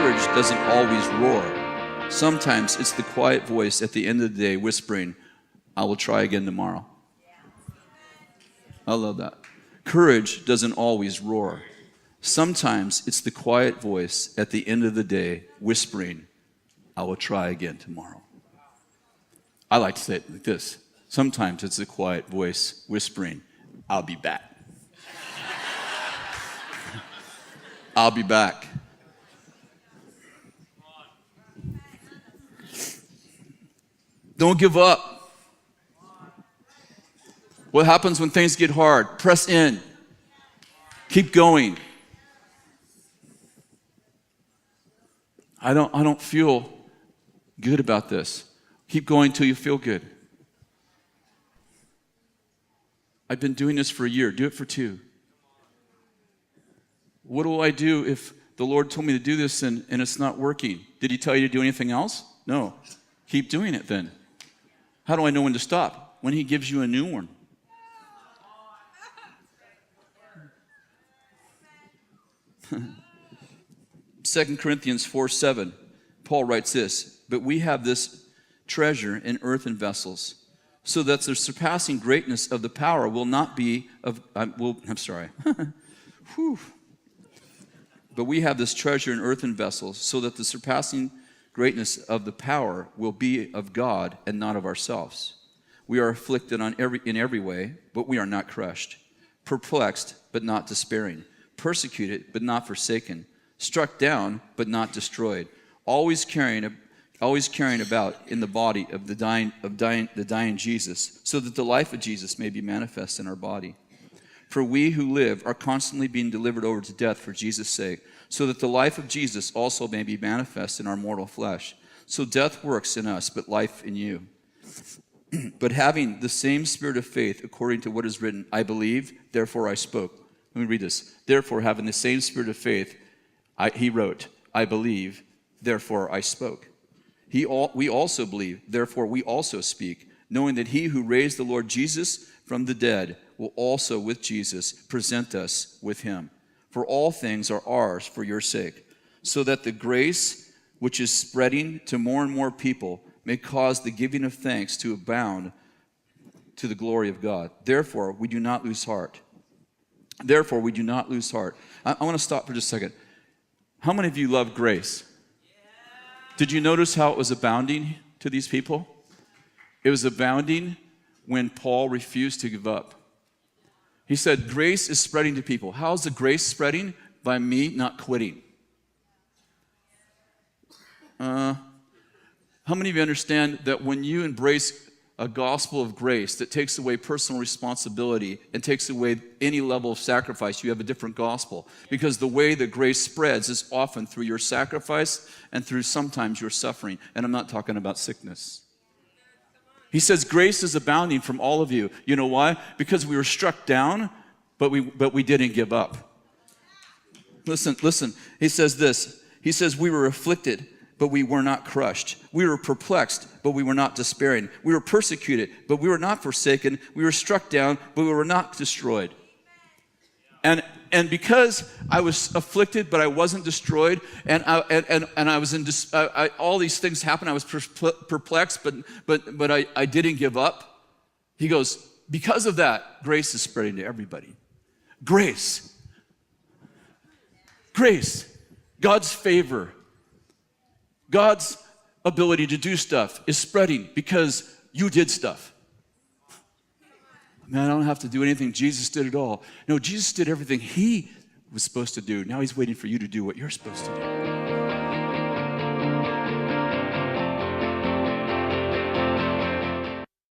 courage doesn't always roar. Sometimes it's the quiet voice at the end of the day whispering, I will try again tomorrow. I love that. Courage doesn't always roar. Sometimes it's the quiet voice at the end of the day whispering, I will try again tomorrow. I like to say it like this. Sometimes it's the quiet voice whispering, I'll be back. I'll be back. Don't give up. What happens when things get hard? Press in. Keep going. I don't feel good about this. Keep going till you feel good. I've been doing this for a year. Do it for 2. What do I do if the Lord told me to do this and it's not working? Did he tell you to do anything else? No. Keep doing it then. How do I know when to stop? When he gives you a new one. Second Corinthians 4:7, Paul writes this, but we have this treasure in earthen vessels, so that the surpassing greatness of the power will not be of, Whew. But we have this treasure in earthen vessels, so that the surpassing greatness of the power will be of God and not of ourselves. We are afflicted in every way, but we are not crushed, perplexed, but not despairing, persecuted, but not forsaken, struck down, but not destroyed, always carrying about in the body of the dying Jesus, so that the life of Jesus may be manifest in our body. For we who live are constantly being delivered over to death for Jesus' sake, so that the life of Jesus also may be manifest in our mortal flesh. So death works in us, but life in you. But having the same spirit of faith, according to what is written, I believe, therefore I spoke. Let me read this. Therefore, having the same spirit of faith, he wrote, I believe, therefore I spoke. We also believe, therefore we also speak, knowing that he who raised the Lord Jesus from the dead will also with Jesus present us with him. For all things are ours for your sake, so that the grace which is spreading to more and more people may cause the giving of thanks to abound to the glory of God. Therefore, we do not lose heart. I want to stop for just a second. How many of you love grace? Did you notice how it was abounding to these people? It was abounding when Paul refused to give up. He said, grace is spreading to people. How's the grace spreading? By me not quitting. How many of you understand that when you embrace a gospel of grace that takes away personal responsibility and takes away any level of sacrifice, you have a different gospel? Because the way that grace spreads is often through your sacrifice and through sometimes your suffering. And I'm not talking about sickness. He says grace is abounding from all of you. You know why? Because we were struck down, but we didn't give up. Listen. He says this. He says we were afflicted, but we were not crushed. We were perplexed, but we were not despairing. We were persecuted, but we were not forsaken. We were struck down, but we were not destroyed. And because I was afflicted, but I wasn't destroyed, and I was in all these things happened. I was perplexed, but I didn't give up. He goes, because of that, grace is spreading to everybody. Grace, God's favor, God's ability to do stuff is spreading because you did stuff. Man, I don't have to do anything. Jesus did it all. No, Jesus did everything he was supposed to do. Now he's waiting for you to do what you're supposed to do.